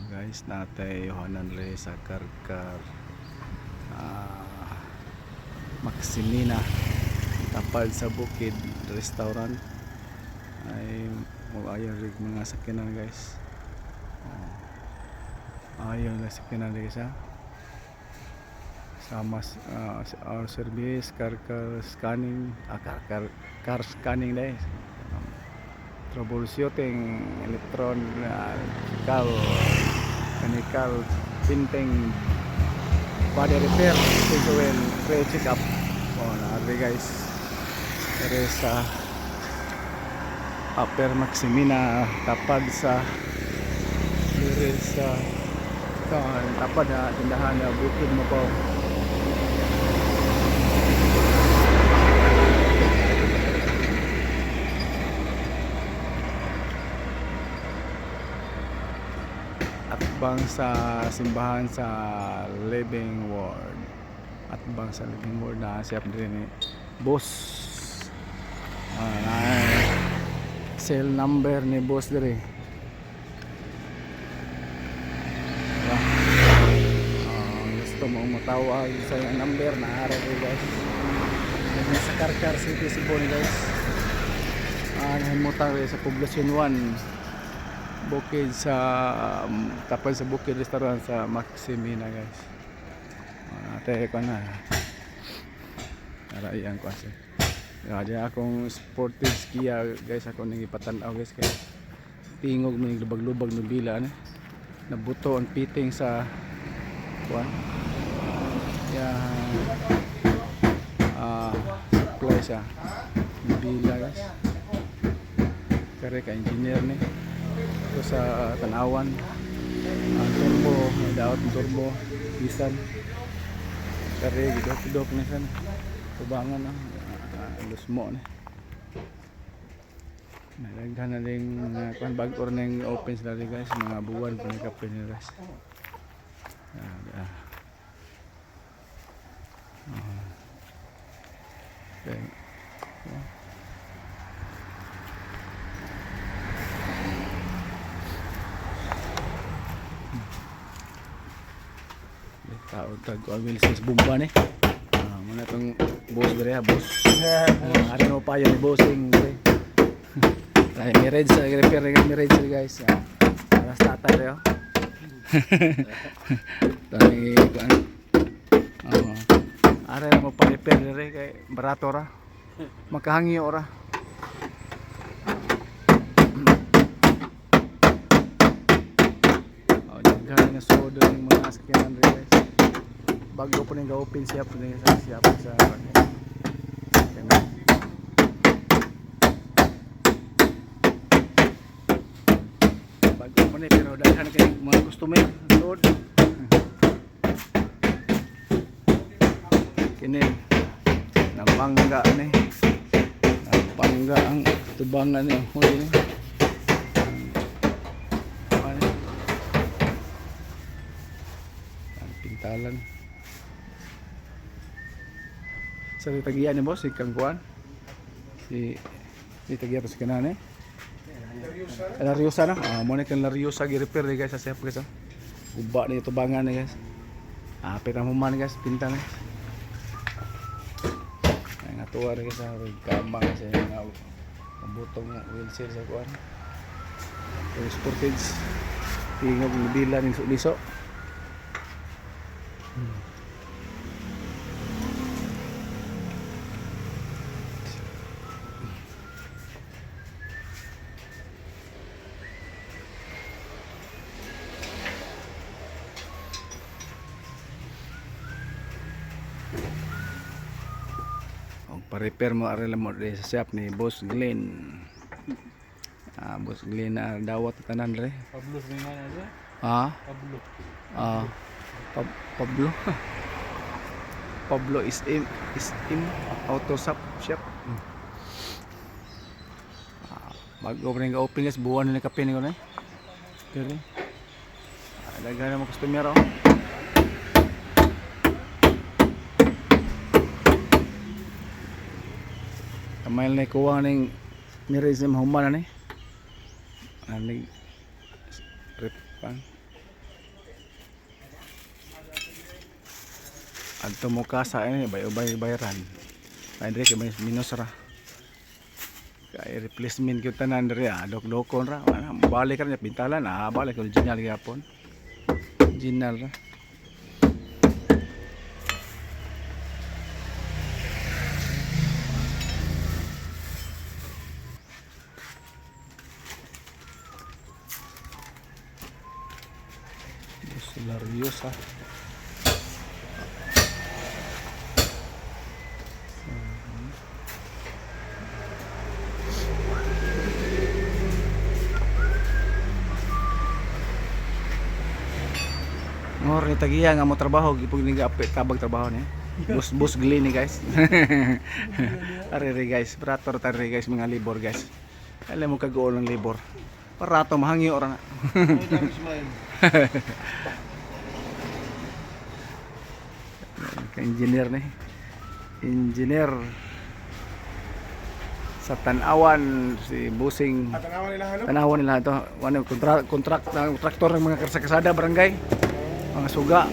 Guys, natay Yohanan Rey sa Karkar Maximina tapad sa Bukid Restaurant ay ayaw rig mga sakyanan guys. Ayaw na sakyanan guys ha. Sama our service Karkar scanning car scanning guys. Troubleshooting electrical mechanical painting body repair oil pre-check up. Nari guys, there is Upper Maximina tapad sa there is tapad na tindahan na Bukid Mabaw. Atbang sa simbahan sa Living Word. Atbang sa Living Word na siya din ni boss. Cell number ni boss dire. Gusto mo matawag sa yung number na araw guys. Sa Karkar City Cebu guys. Himutang sa Poblacion 1. Bukid sa tapad sa Bukid Restaurant sa Maximina guys. Ate ko na. Arayang ko kasi. Di akong sportive skiya guys, ako nang ipatanaw guys kay tingog mo yung lubag-lubag ng bila na. Nabuto ang piting sa kuan. Supply sa bila guys. Kare ka engineer ni. Ito sa Tanawan turbo, daot turbo bisan kare gidok na sana tubangan na lusmo na nalaghan na rin kung bago na yung open sila rin guys, mga buwan pa yung kapin nila guys. Okay. Tao tag Wilson sa bumba ni. Muna itong boss dire ha, boss. Ari mo pa yan ni bossing dire. Ay mirage sa repair ng mirage guys. Para sa tatay yo. Tani kan. Ari mo pa repair dire kay barato ra. Makahangi ora. Daghan nga soda ng mga sakyanan dire guys. Bago po nang ga-open siya po nang sa bago po na pero daghan kay mga customer load. Kini napangga ni. Napangga ang tubangan ni huli ni. Ang pintalan. Sa tagian ni boss, si Kangkuan. Si tagian pa si kanan eh. Lariosa na. Muna kang Lariosa gi-repair guys sa sep guys. Guba ni tubangan ni guys. Apit ang human guys, pinta ni. Ay nga tuwa rin guys, kamang sa mga butong wheelchair sa kuan. Sportage. Tingog ni bila ni liso. Pa-repair mo arela mo sa shop ni Boss Glenn. Boss Glenn na dawat tanan re. Pablo Ringan aja. Pablo. Pablo. Pablo is in auto shop. Bago pa rin ka-open guys, buwan nila kape ko na. Pero daghan mo customer oh. Kamay na kuha ng mirage na human na ni. Anig rip pang adto mo kasa bay bayaran. Ay dire kay may minus ra. Kay replacement gyud tanan dire dok-dokon ra. Balik ra niya pintalan balik original gyapon. Original ra. Solarios ha. Ngor ni tagiya nga mo trabaho gipug ni apit kabag trabaho ni. Bus gli ni guys. Are guys, brator tare guys mga labor guys. Alam mo kagool ng labor. Parato mahangyo ora na. Engineer nih, engineer sa Tanawan si Busing. Tanawan nila ito, kontrak traktor ng mga kasada barangay, mga suga.